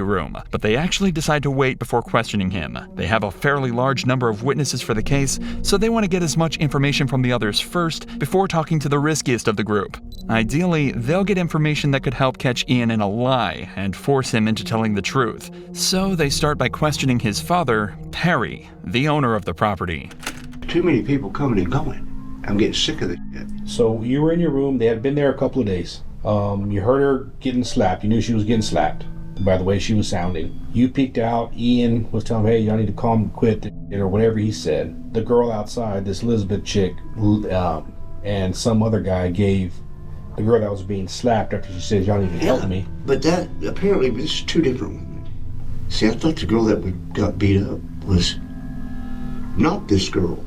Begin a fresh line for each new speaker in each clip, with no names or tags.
room, but they actually decide to wait before questioning him. They have a fairly large number of witnesses for the case, so they want to get as much information from the others first before talking to the riskiest of the group. Ideally, they'll get information that could help catch Ian in a lie and force him into telling the truth. So they start by questioning his father, Perry, the owner of the property.
Too many people coming and going. I'm getting sick of this shit.
So you were in your room. They had been there a couple of days. You heard her getting slapped. You knew she was getting slapped by the way she was sounding. You peeked out. Ian was telling her, hey, y'all need to calm and quit, or whatever he said. The girl outside, this Elizabeth chick, and some other guy gave the girl that was being slapped after she said, y'all need to help me.
But that, apparently, this is two different women. See, I thought the girl that got beat up was not this girl.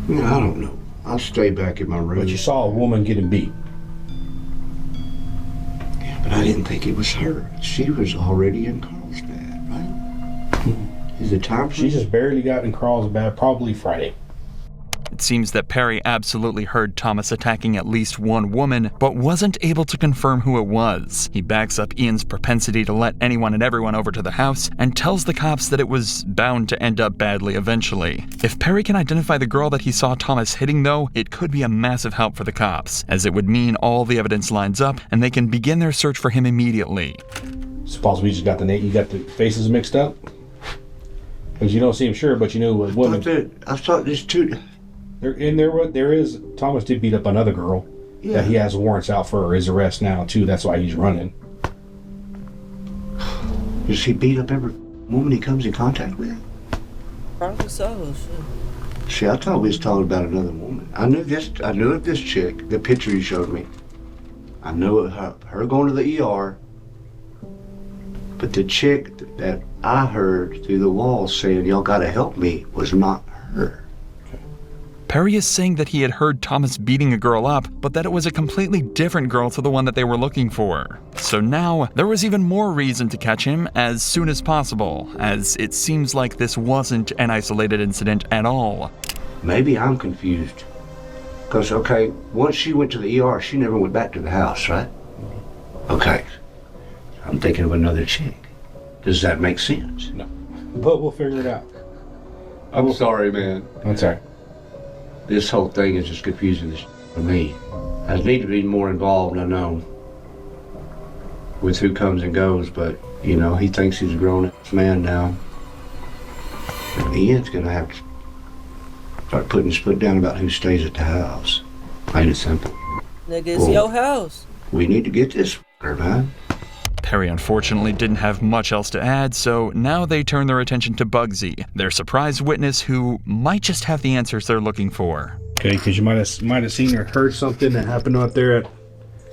I don't know. I'll stay back in my room.
But you saw a woman getting beat.
Yeah, but I didn't think it was her. She was already in Carlsbad, right? Is it time for
She just barely got in Carlsbad, probably Friday.
It seems that Perry absolutely heard Thomas attacking at least one woman, but wasn't able to confirm who it was. He backs up Ian's propensity to let anyone and everyone over to the house and tells the cops that it was bound to end up badly eventually. If Perry can identify the girl that he saw Thomas hitting, though, it could be a massive help for the cops, as it would mean all the evidence lines up and they can begin their search for him immediately.
Suppose we just got you got the faces mixed up? Because you don't seem sure, but you knew a woman.
I thought there's two.
There is. Thomas did beat up another girl. Yeah. That he has warrants out for his arrest now too. That's why he's running.
Does he beat up every woman he comes in contact with?
Probably so.
See, I thought we was talking about another woman. I knew of this chick. The picture you showed me. I know of her going to the ER. But the chick that I heard through the wall saying y'all gotta help me was not her.
Perry is saying that he had heard Thomas beating a girl up, but that it was a completely different girl to the one that they were looking for. So now, there was even more reason to catch him as soon as possible, as it seems like this wasn't an isolated incident at all.
Maybe I'm confused. Because, okay, once she went to the ER, she never went back to the house, right? Okay. I'm thinking of another chick. Does that make sense?
No. But we'll figure it out.
I'm sorry, man.
That's all right.
This whole thing is just confusing for me. I need to be more involved, I know, with who comes and goes, but, he thinks he's a grown-ass man now. Ian's gonna have to start putting his foot down about who stays at the house. Plain and simple.
Nigga, it's your house.
We need to get this man.
Perry unfortunately didn't have much else to add, so now they turn their attention to Bugsy, their surprise witness who might just have the answers they're looking for.
Okay, because you might have seen or heard something that happened out there at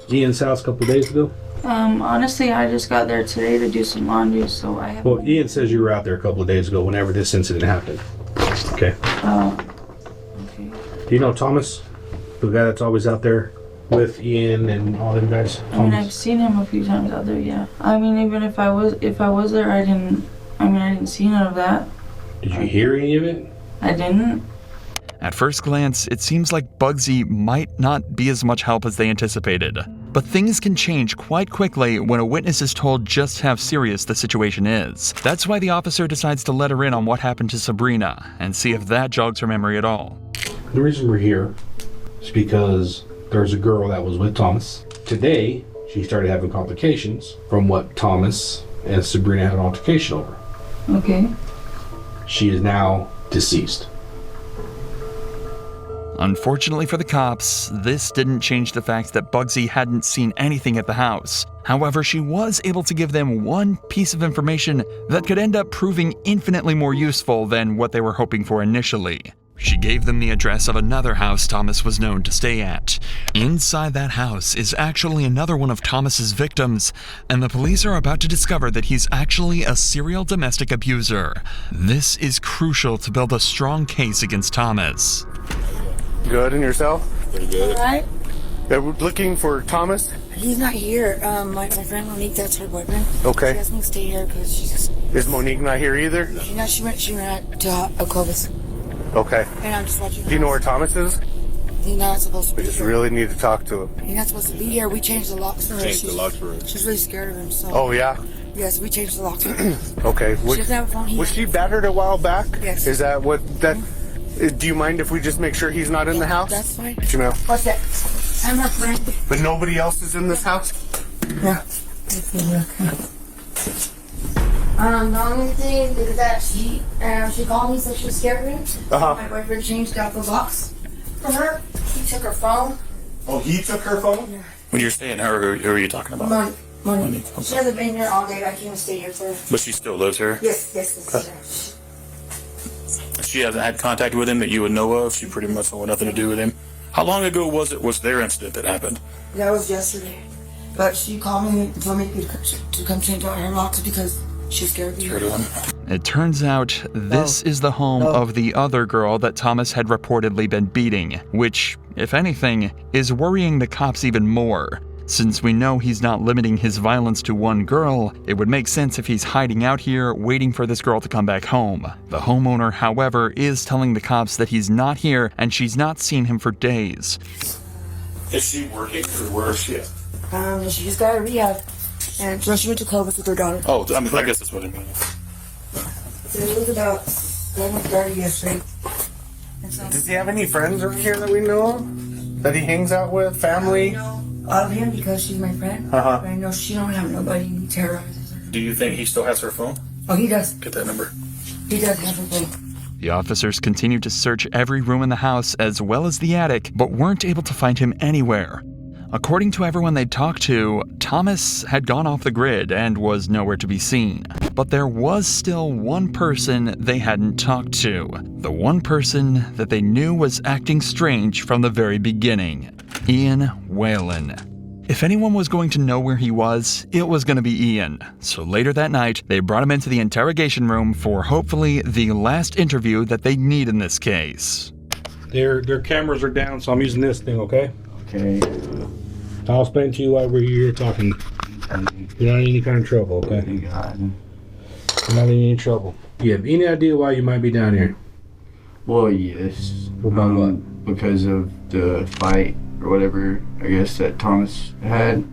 Ian's house a couple of days ago.
Honestly, I just got there today to do some laundry, so I haven't...
Well, Ian says you were out there a couple of days ago whenever this incident happened. Okay.
Okay.
Do you know Thomas? The guy that's always out there with Ian and all them guys?
I mean, I've seen him a few times out there, yeah. I mean, even if I was there, I didn't see none of that.
Did you hear any of it?
I didn't.
At first glance, it seems like Bugsy might not be as much help as they anticipated. But things can change quite quickly when a witness is told just how serious the situation is. That's why the officer decides to let her in on what happened to Sabrina and see if that jogs her memory at all.
The reason we're here is because there's a girl that was with Thomas. Today, she started having complications from what Thomas and Sabrina had an altercation over.
Okay.
She is now deceased.
Unfortunately for the cops, this didn't change the fact that Bugsy hadn't seen anything at the house. However, she was able to give them one piece of information that could end up proving infinitely more useful than what they were hoping for initially. She gave them the address of another house Thomas was known to stay at. Inside that house is actually another one of Thomas's victims, and the police are about to discover that he's actually a serial domestic abuser. This is crucial to build a strong case against Thomas.
Good, and yourself?
Pretty good. All right.
Yeah, we're looking for Thomas.
He's not here. My friend Monique, that's her boyfriend.
Okay.
She asked me to stay here because she's...
Is Monique not here either?
She went to Clovis.
Okay.
And I'm just watching.
Do you know where Thomas is?
He's not supposed to be
We just
here.
really need to talk to him.
He's not supposed to be here. We changed the locks for her.
Changed the locks for her.
She's really scared of him, so.
Oh, yeah?
Yes, we changed the locks for her.
Okay.
She doesn't have a phone.
Was she battered a while back?
Yes.
Is that what that... Do you mind if we just make sure he's not in the house?
That's fine.
Jamel.
What's that? I'm her friend.
But nobody else is in this house?
Yeah. The only thing is that she called me, said she was scared of him.
Uh-huh.
My boyfriend changed out the locks for her. He took her phone.
Oh, he took her phone?
When you're saying her, who are you talking about?
Money.
Money,
She
okay.
hasn't been here all day. I can't even stay here for her.
But she still lives here?
Yes.
She hasn't had contact with him that you would know of? She pretty much had nothing to do with him? How long ago was their incident that happened?
That was yesterday. But she called me and told me to come change out her locks because she's scared of me.
Heard of him?
It turns out this is the home of the other girl that Thomas had reportedly been beating, which, if anything, is worrying the cops even more. Since we know he's not limiting his violence to one girl, it would make sense if he's hiding out here waiting for this girl to come back home. The homeowner, however, is telling the cops that he's not here and she's not seen him for days.
Is she working or where is she at?
She just got a rehab. And so she went to Clovis with her daughter.
Oh, I mean, I guess that's what I mean.
It was about 11:30 yesterday. And so
Does he have any friends around here that we know of? That he hangs out with? Family?
I know of him because she's my friend.
Uh-huh.
But I know she don't have nobody who terrorizes her.
Do you think he still has her phone?
Oh, he does.
Get that number.
He does have her phone.
The officers continued to search every room in the house as well as the attic, but weren't able to find him anywhere. According to everyone they talked to, Thomas had gone off the grid and was nowhere to be seen. But there was still one person they hadn't talked to. The one person that they knew was acting strange from the very beginning. Ian Whan. If anyone was going to know where he was, it was going to be Ian. So later that night, they brought him into the interrogation room for hopefully the last interview that they'd need in this case.
Their cameras are down, so I'm using this thing, okay?
Okay.
I'll explain to you why we're here talking. You're not in any kind of trouble, okay?
Thank God.
You're not in any trouble. You have any idea why you might be down here?
Well, yes.
About what?
Because of the fight or whatever, I guess, that Thomas had.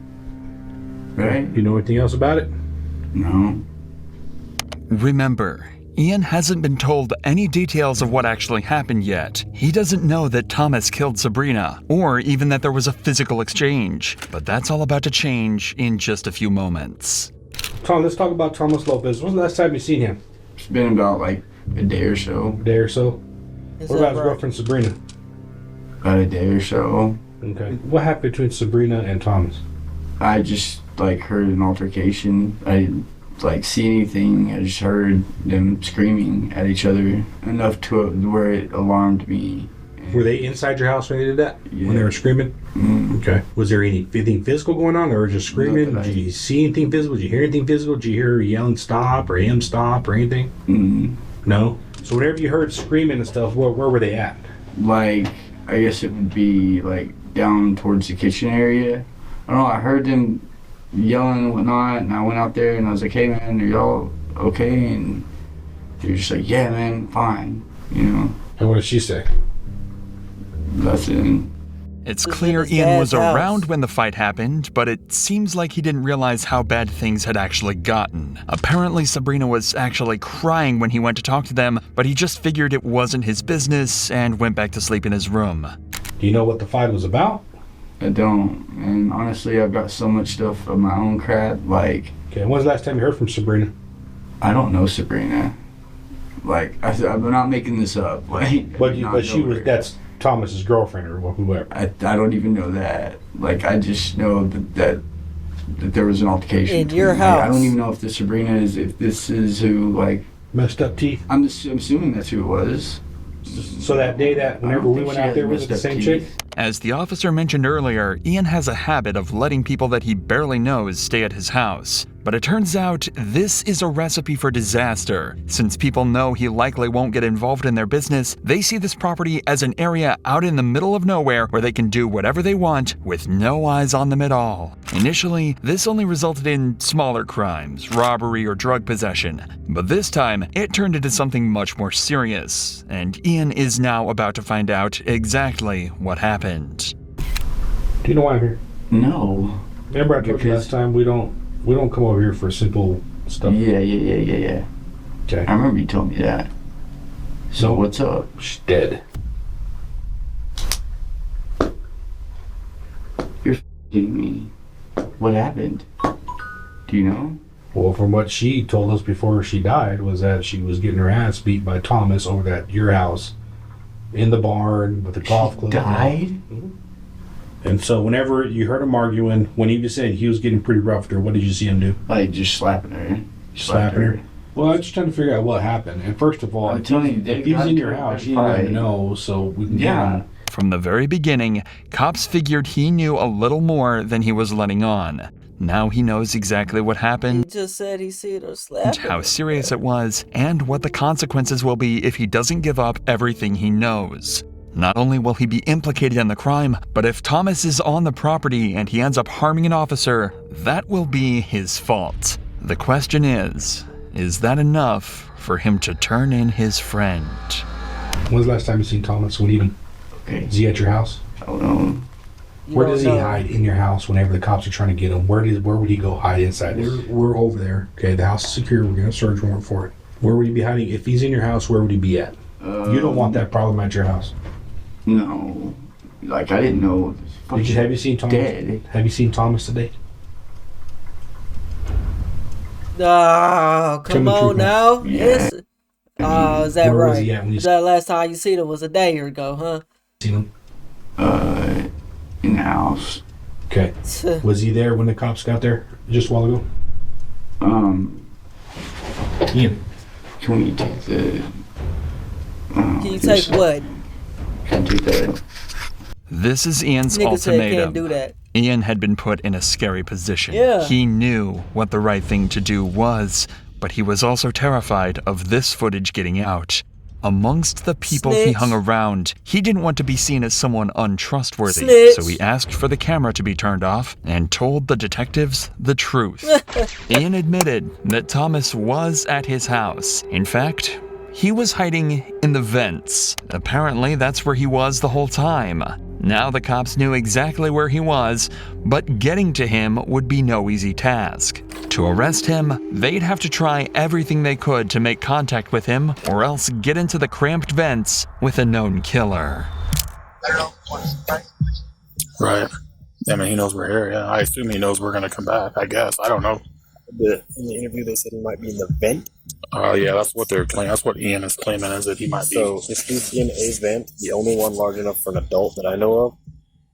Right?
Do you know anything else about it?
No.
Remember, Ian hasn't been told any details of what actually happened yet. He doesn't know that Thomas killed Sabrina, or even that there was a physical exchange. But that's all about to change in just a few moments.
Tom, let's talk about Thomas Lopez. When's the last time you seen him?
It's been about like a day or so.
A day or so?
Is
What
that
about his
right?
girlfriend Sabrina?
About a day or so.
Okay. What happened between Sabrina and Thomas?
I just like heard an altercation. I didn't like see anything. I just heard them screaming at each other enough to where it alarmed me.
Were they inside your house when they did that?
Yeah.
When they were screaming?
Mm.
Okay. Was there anything physical going on? They were just screaming?
Nothing.
Did you see anything physical? Did you hear anything physical? Did you hear her yelling stop or him stop or anything?
Mm.
No? So whenever you heard screaming and stuff, where were they at?
Like, I guess it would be like down towards the kitchen area. I don't know, I heard them yelling and whatnot, and I went out there and I was like, hey man, are y'all okay? And they were just like, yeah man, fine, you know,
And what did she say?
nothing.
It's
This is
clear
his
Ian was
dad's house.
around when the fight happened, but it seems like he didn't realize how bad things had actually gotten. Apparently, Sabrina was actually crying when he went to talk to them, but he just figured it wasn't his business and went back to sleep in his room.
Do you know what the fight was about?
I don't, and honestly, I've got so much stuff of my own crap, like,
Okay, when's the last time you heard from Sabrina?
I don't know Sabrina. Like, I'm not making this up, like,
But
I
but she
know
was,
her.
that's Thomas's girlfriend or whoever.
I don't even know that. Like, I just know that there was an altercation.
In
between
your
them. Like, I
house.
don't even know if this Sabrina is, if this is who, like,
Messed up teeth.
I'm assuming that's who it was.
So that day that
I
whenever
don't
we
think
went
she
out
had
there, was it the
messed up
same
teeth.
chick?
As the officer mentioned earlier, Ian has a habit of letting people that he barely knows stay at his house. But it turns out this is a recipe for disaster. Since people know he likely won't get involved in their business, they see this property as an area out in the middle of nowhere where they can do whatever they want with no eyes on them at all. Initially, this only resulted in smaller crimes, robbery or drug possession. But this time, it turned into something much more serious, and Ian is now about to find out exactly what happened.
Do you know why I'm here?
No.
Remember I told you last time we don't come over here for simple stuff.
Yeah.
Okay.
I remember you told me that. So
No.
what's up?
She's dead.
You're kidding me. What happened? Do you know?
Well, from what she told us before she died was that she was getting her ass beat by Thomas over at your house in the barn with the golf club.
Died?
And so whenever you heard him arguing, when he just said he was getting pretty rough with her, what did you see him do?
Like just slapping her.
Slapping her? Well, I'm just trying to figure out what happened. And first of all,
I'm telling you,
if he was in your house, you didn't even know, so we can get him.
From the very beginning, cops figured he knew a little more than he was letting on. Now he knows exactly what
He
happened,
just said he seen her
and
slap.
how serious it was, and what the consequences will be if he doesn't give up everything he knows. Not only will he be implicated in the crime, but if Thomas is on the property and he ends up harming an officer, that will be his fault. The question is that enough for him to turn in his friend?
When's the last time you seen Thomas? When even?
Okay.
Is he at your house?
I don't know.
Where does he hide in your house whenever the cops are trying to get him? Where would he go hide inside? We're over there. Okay, the house is secure. We're gonna search warrant for it. Where would he be hiding? If he's in your house, where would he be at? You don't want that problem at your house.
No. Like I didn't know.
Have you seen Thomas?
Dead.
Have you seen Thomas today?
Oh, come
Tell me the
on
truth,
now.
Yeah.
Yes. Oh, is that
Where was
right?
he at when you
Is that last time you seen him was a day ago, huh?
seen him?
In the house.
Okay. Was he there when the cops got there just a while ago? Ian.
Can we take the?
Can you take what?
Can I take that?
This is Ian's
Nigga said can't
ultimatum.
do that.
Ian had been put in a scary position.
Yeah.
He knew what the right thing to do was, but he was also terrified of this footage getting out. Amongst the people he
Snitch.
hung around, he didn't want to be seen as someone untrustworthy.
Snitch.
So he asked for the camera to be turned off and told the detectives the truth. Ian admitted that Thomas was at his house. In fact, he was hiding in the vents. Apparently, that's where he was the whole time. Now the cops knew exactly where he was, but getting to him would be no easy task. To arrest him, they'd have to try everything they could to make contact with him, or else get into the cramped vents with a known killer.
Right. I mean, he knows we're here. Yeah, I assume he knows we're gonna come back. I guess. I don't know.
In the interview, they said he might be in the vent.
Yeah, that's what they're claiming. That's what Ian is claiming, is that he might be.
So if he's in a vent, the only one large enough for an adult that I know of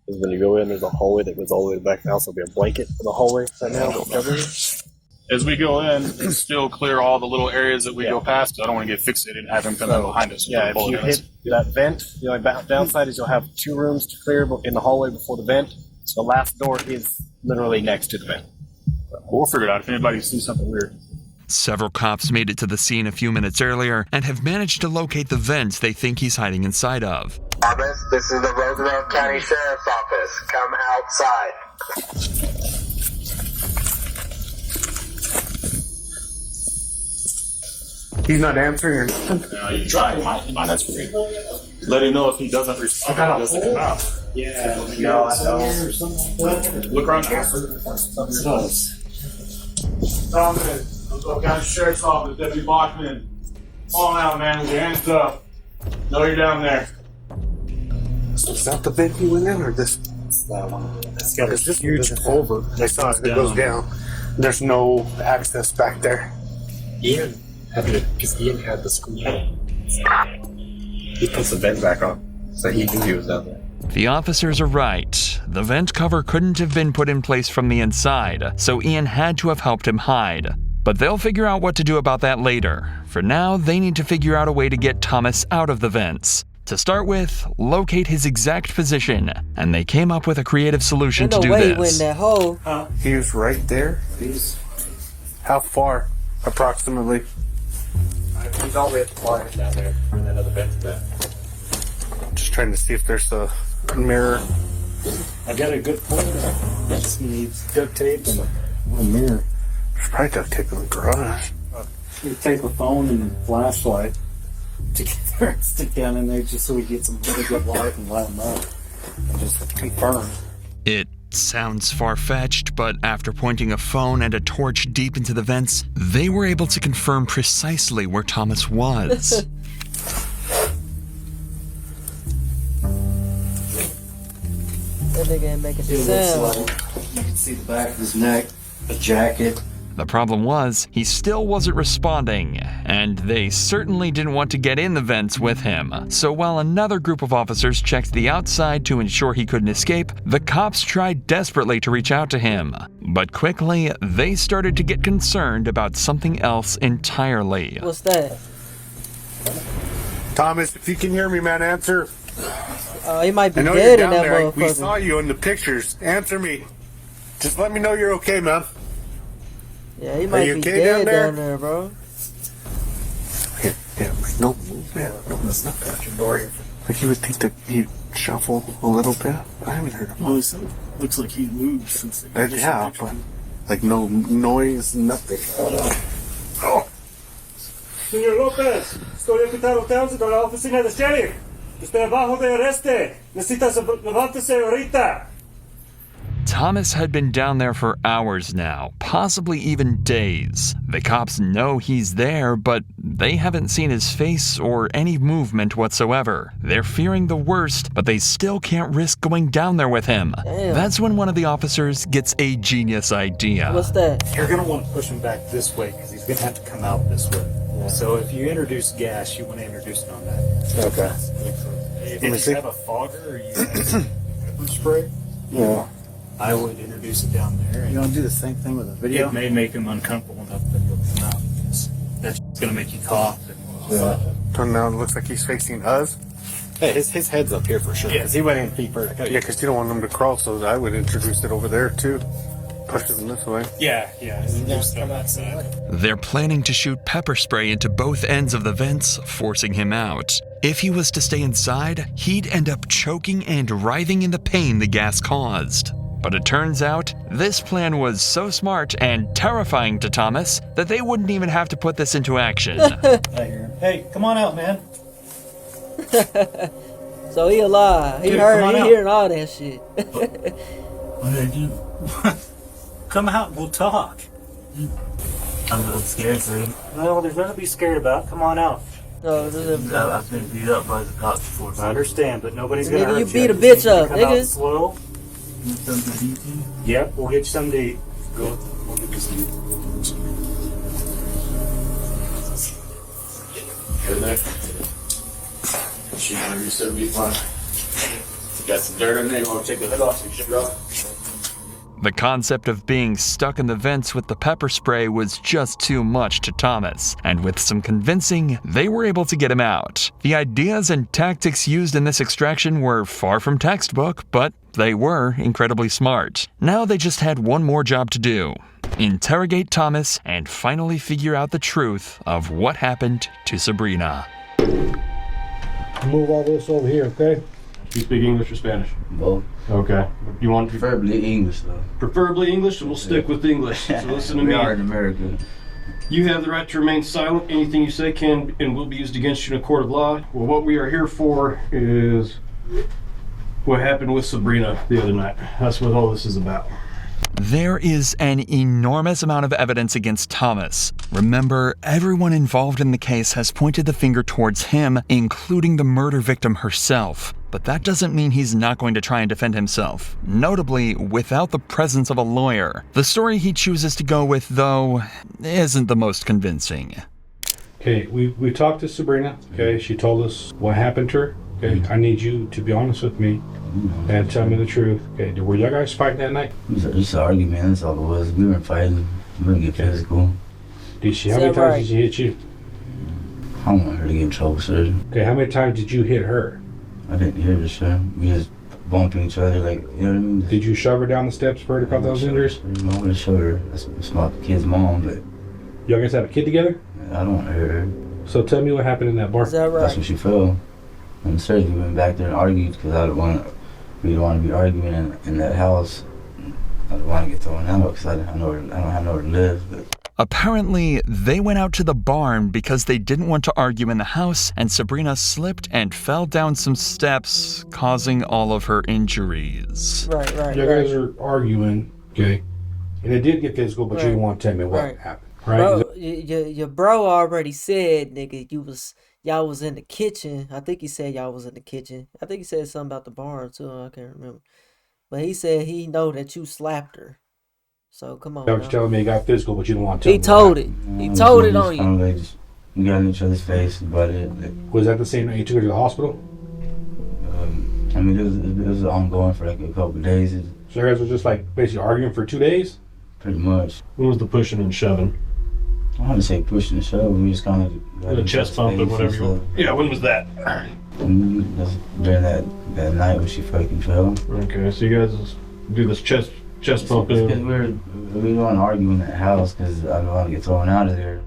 is when you go in, there's a hallway that goes all the way to the back of the house. There'll be a blanket in the hallway right now that'll cover it.
As we go in, still clear all the little areas that we go past. I don't want to get fixated and have him come in behind us.
Yeah, if you hit that vent, the only downside is you'll have 2 rooms to clear in the hallway before the vent. So the last door is literally next to the vent.
We'll figure it out if anybody sees something weird.
Several cops made it to the scene a few minutes earlier and have managed to locate the vents they think he's hiding inside of.
Thomas, this is the Roosevelt County Sheriff's Office. Come outside.
He's not answering.
You try. He might not scream. Let him know if he doesn't respond. He doesn't come out.
Yeah, no, I don't.
Look around.
Thomas, Roosevelt County Sheriff's Office, Deputy Bachman. Come on out, man, with your hands up. Know you're down there.
So is that the vent he went in, or this?
It's got a
Because this
huge
over. I saw it. It goes down. There's no access back there.
Ian had because Ian had the screen. He puts the vent back on, so he knew he was down there.
The officers are right. The vent cover couldn't have been put in place from the inside, so Ian had to have helped him hide. But they'll figure out what to do about that later. For now, they need to figure out a way to get Thomas out of the vents. To start with, locate his exact position, and they came up with a creative solution to do
Ain't no way he
this.
went in that hole.
He was right there. How far, approximately?
He's all the way at the far end down there, in that other vent there.
Just trying to see if there's a mirror.
I got a good point. Just needs duct tape and a mirror.
There's probably duct tape in the garage.
You take a phone and a flashlight together and stick down in there just so we get some really good light and light them up. And just confirm.
It sounds far-fetched, but after pointing a phone and a torch deep into the vents, they were able to confirm precisely where Thomas was.
That nigga ain't making
It
sound.
looks like you can see the back of his neck, a jacket.
The problem was, he still wasn't responding, and they certainly didn't want to get in the vents with him. So while another group of officers checked the outside to ensure he couldn't escape, the cops tried desperately to reach out to him. But quickly, they started to get concerned about something else entirely.
What's that?
Thomas, if you can hear me, man, answer.
He might be
I know you're
dead in
down
that
there. We
motherfucker.
saw you in the pictures. Answer me. Just let me know you're okay, man.
Yeah, he might
you
be
okay
dead
down there?
bro.
Yeah, no move, man. No, that's not past your door. Like you would think that he'd shuffle a little bit. I haven't heard him.
Well, it looks like he moved since the
Yeah, but like no noise, nothing. Oh.
Señor López, estoy invitado a la oficina de sheriff. Estoy abajo de arreste. Necesitas levántese ahorita.
Thomas had been down there for hours now, possibly even days. The cops know he's there, but they haven't seen his face or any movement whatsoever. They're fearing the worst, but they still can't risk going down there with him.
Damn.
That's when one of the officers gets a genius idea.
What's that?
You're going to want to push him back this way because he's going to have to come out this way. Yeah. So if you introduce gas, you want to introduce it on that.
Okay.
If you have a fogger or you have pepper spray, I would introduce it down there.
You want to do the same thing with a video?
It may make him uncomfortable enough that he'll come out. That's going to make you cough.
Turn now, it looks like he's facing us.
Hey, his head's up here for sure.
Yeah, he went in feet first. Yeah, because you don't want him to crawl, so I would introduce it over there too. Push him this way.
Yeah. Introduce it on that side.
They're planning to shoot pepper spray into both ends of the vents, forcing him out. If he was to stay inside, he'd end up choking and writhing in the pain the gas caused. But it turns out, this plan was so smart and terrifying to Thomas that they wouldn't even have to put this into action.
Hey, come on out, man.
So he alive. He
Dude,
heard,
come on
he
out.
hearing all that shit.
What did I do? Come out, we'll talk. I'm a little scared, sir. No, there's nothing to be scared about. Come on out.
No, this is
I've been beat up by the cops before. I understand, but nobody's
Nigga,
gonna hurt
you
you.
beat a
Just
bitch
need you to
up,
come out
nigga.
slow. Something to eat? Yep, we'll get you something to eat. Go. We'll get you some. Good there. She's gonna be so be fine. Got some dirt in there. You want to take the hood off so you should go?
The concept of being stuck in the vents with the pepper spray was just too much to Thomas, and with some convincing, they were able to get him out. The ideas and tactics used in this extraction were far from textbook, but they were incredibly smart. Now they just had one more job to do: interrogate Thomas and finally figure out the truth of what happened to Sabrina.
Move all this over here, okay? You speak English or Spanish?
Both.
Okay. You want
Preferably English, though.
preferably English, and we'll stick with English. So listen to
We
me.
are in America.
You have the right to remain silent. Anything you say can and will be used against you in a court of law. Well, what we are here for is what happened with Sabrina the other night. That's what all this is about.
There is an enormous amount of evidence against Thomas. Remember, everyone involved in the case has pointed the finger towards him, including the murder victim herself. But that doesn't mean he's not going to try and defend himself, notably without the presence of a lawyer. The story he chooses to go with, though, isn't the most convincing.
Okay, we talked to Sabrina. Okay, she told us what happened to her. Okay, I need you to be honest with me and tell me the truth. Okay, were y'all guys fighting that night?
It was just an argument, that's all it was. We weren't fighting. We didn't get physical.
Did she? How many times did she hit you?
I don't want her to get in trouble, sir.
Okay, how many times did you hit her?
I didn't hit her, sir. We just bumping each other, like, you know what I mean?
Did you shove her down the steps for her to cause those injuries?
I wanted to show her. That's my kid's mom, but
Y'all guys have a kid together?
I don't want to hear her.
So tell me what happened in that bar.
Is that right?
That's when she fell. And the we went back there and argued because we don't want to be arguing in that house. I don't want to get thrown out because I don't have nowhere to live. But
Apparently, they went out to the barn because they didn't want to argue in the house, and Sabrina slipped and fell down some steps, causing all of her injuries.
Right.
You guys are arguing, okay? And it did get physical, but you didn't want to tell me what happened, right?
Bro, your bro already said, nigga, y'all was in the kitchen. I think he said y'all was in the kitchen. I think he said something about the barn too. I can't remember. But he said he know that you slapped her. So come on.
That was
now.
telling me it got physical, but you didn't want to tell me.
He told it. He told it on you.
We got in each other's face about it.
Was that the same night you took her to the hospital?
I mean, it was ongoing for like a couple of days.
So you guys were just like basically arguing for 2 days?
Pretty much.
When was the pushing and shoving?
I want to say pushing and shove. We just kind of
The chest bump and whatever you want. Yeah, when was that?
During that night when she fucking fell.
Okay, so you guys do this chest bumping.
Because we don't want to argue in that house because I don't want to get thrown out of there.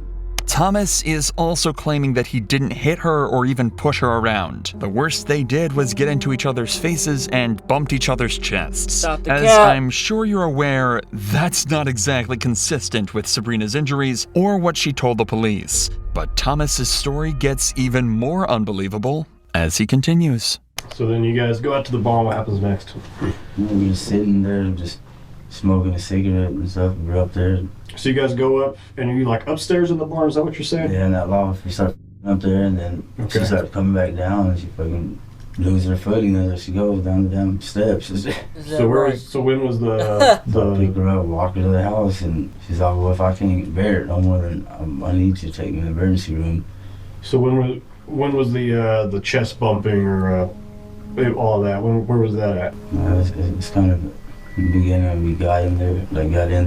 Thomas is also claiming that he didn't hit her or even push her around. The worst they did was get into each other's faces and bumped each other's chests.
Stop the
As
cap.
I'm sure you're aware, that's not exactly consistent with Sabrina's injuries or what she told the police. But Thomas's story gets even more unbelievable as he continues.
So then you guys go out to the barn. What happens next?
We were sitting there just smoking a cigarette and stuff. We're up there.
So you guys go up, and you like upstairs in the barn. Is that what you're saying?
Yeah, in that loft. We start up there, and then she started coming back down, and she fucking loses her footing, and there she goes down the damn steps.
So when was the
So I pick her up, walk her to the house, and she's like, "Well, if I can't bear it no more, then I need you to take me to the emergency room."
So when was the chest bumping or all of that? Where was that at?
It's kind of in the beginning when we got in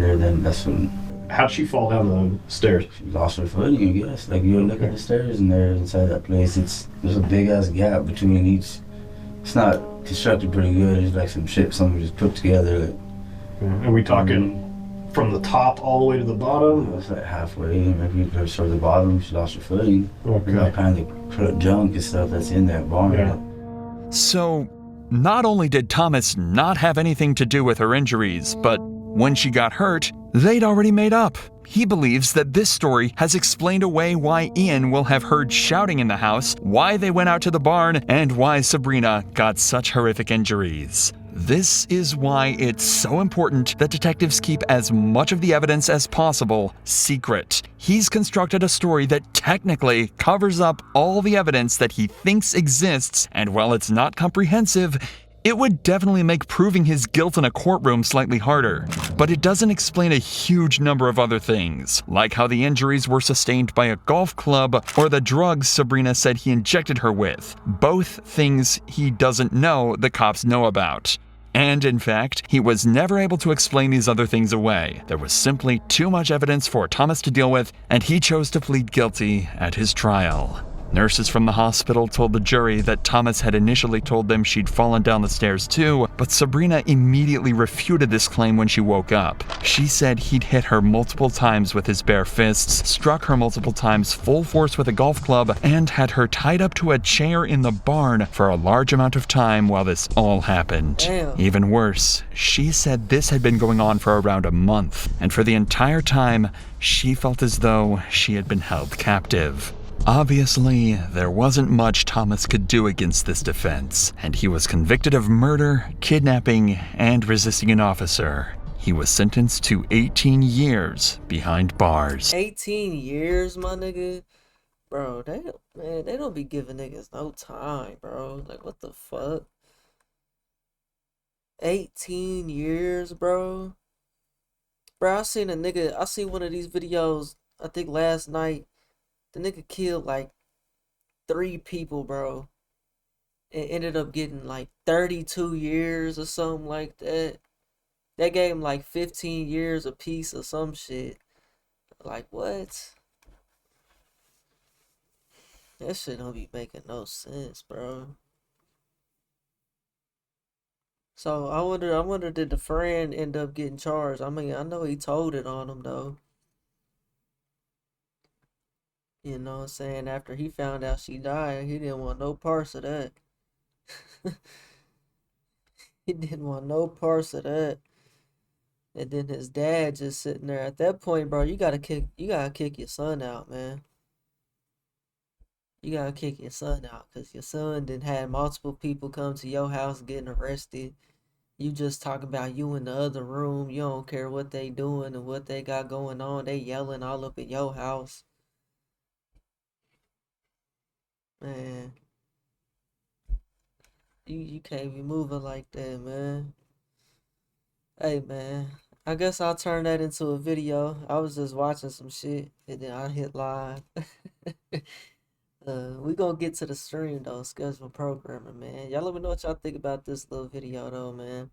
there, then that's when.
How'd she fall down the stairs?
She lost her footing, I guess. Like you look at the stairs and there inside that place, there's a big ass gap between each. It's not constructed pretty good. It's like some shit someone just put together. Like,
and we talking from the top all the way to the bottom?
It's like halfway. Maybe you start at the bottom. She lost her footing.
Okay.
All kind of junk and stuff that's in that barn.
Yeah.
So, not only did Thomas not have anything to do with her injuries, but when she got hurt, they'd already made up. He believes that this story has explained away why Ian will have heard shouting in the house, why they went out to the barn, and why Sabrina got such horrific injuries. This is why it's so important that detectives keep as much of the evidence as possible secret. He's constructed a story that technically covers up all the evidence that he thinks exists, and while it's not comprehensive, it would definitely make proving his guilt in a courtroom slightly harder. But it doesn't explain a huge number of other things, like how the injuries were sustained by a golf club or the drugs Sabrina said he injected her with. Both things he doesn't know the cops know about. And in fact, he was never able to explain these other things away. There was simply too much evidence for Thomas to deal with, and he chose to plead guilty at his trial. Nurses from the hospital told the jury that Thomas had initially told them she'd fallen down the stairs too, but Sabrina immediately refuted this claim when she woke up. She said he'd hit her multiple times with his bare fists, struck her multiple times full force with a golf club, and had her tied up to a chair in the barn for a large amount of time while this all happened.
Damn.
Even worse, she said this had been going on for around a month, and for the entire time, she felt as though she had been held captive. Obviously, there wasn't much Thomas could do against this defense, and he was convicted of murder, kidnapping, and resisting an officer. He was sentenced to 18 years behind bars.
18 years, my nigga? Bro, they don't be giving niggas no time, bro. Like, what the fuck? 18 years, bro? Bro, I seen one of these videos, I think last night. The nigga killed like 3 people, bro. And ended up getting like 32 years or something like that. They gave him like 15 years apiece or some shit. Like, what? That shit don't be making no sense, bro. So I wonder did the friend end up getting charged? I mean, I know he told it on him though. You know what I'm saying? After he found out she died, he didn't want no parts of that. He didn't want no parts of that. And then his dad just sitting there. At that point, bro, you gotta kick your son out, man. You gotta kick your son out, cause your son did had multiple people come to your house getting arrested. You just talking about you in the other room. You don't care what they doing and what they got going on. They yelling all up in your house. Man, you can't be moving like that, man. Hey, man. I guess I'll turn that into a video. I was just watching some shit and then I hit live. We gonna get to the stream though, scheduled programming, man. Y'all let me know what y'all think about this little video though, man.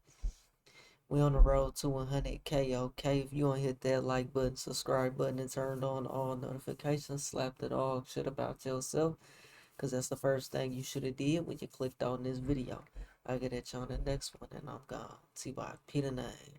We on the road to 100K, okay? If you don't hit that like button, subscribe button, and turned on all notifications, slap the dog shit about yourself, because that's the first thing you should have did when you clicked on this video. I'll get at you on the next one, and I'm gone. T-Y, P the name.